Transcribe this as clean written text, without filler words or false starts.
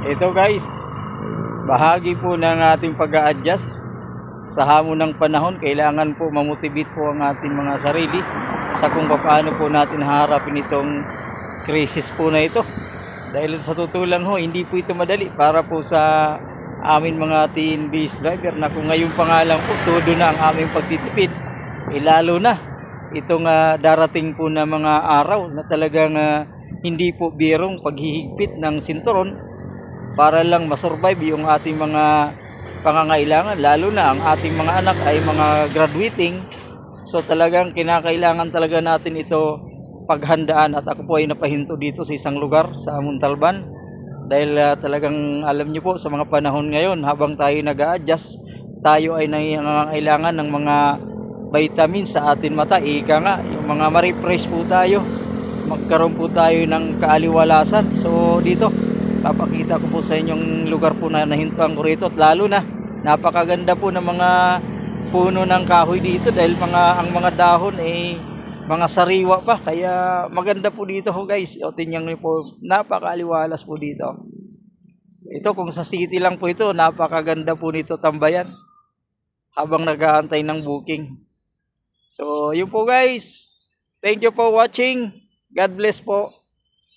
Ito guys, bahagi po ng ating pag-a-adjust sa hamon ng panahon. Kailangan po mamotivate po ang ating mga sarili sa kung paano po natin haharapin itong krisis po na ito. Dahil sa totoo lang ho, hindi po ito madali para po sa amin mga teen base driver na kung ngayon pa nga lang po todo na ang aming pagtitipid. Lalo na itong darating po na mga araw na talagang hindi po birong paghihigpit ng sinturon para lang masurvive yung ating mga pangangailangan, lalo na ang ating mga anak ay mga graduating. So talagang kinakailangan talaga natin ito paghandaan, at ako po ay napahinto dito sa isang lugar sa Montalban dahil talagang alam niyo po sa mga panahon ngayon habang tayo nag-a-adjust, tayo ay nangangailangan ng mga vitamins sa atin mata. Ika nga, yung mga ma-refresh po tayo, magkaroon po tayo ng kaaliwalasan. So dito papakita ko po sa inyong lugar po na nahintuan ko rito, at lalo na napakaganda po ng mga puno ng kahoy dito dahil ang mga dahon ay mga sariwa pa, kaya maganda po dito ho guys. O tingnan niyo po, napakaaliwalas po dito. Ito kung sa city lang po ito, napakaganda po nito tambayan habang nag-aantay ng booking. So yun po guys, thank you for watching, God bless po.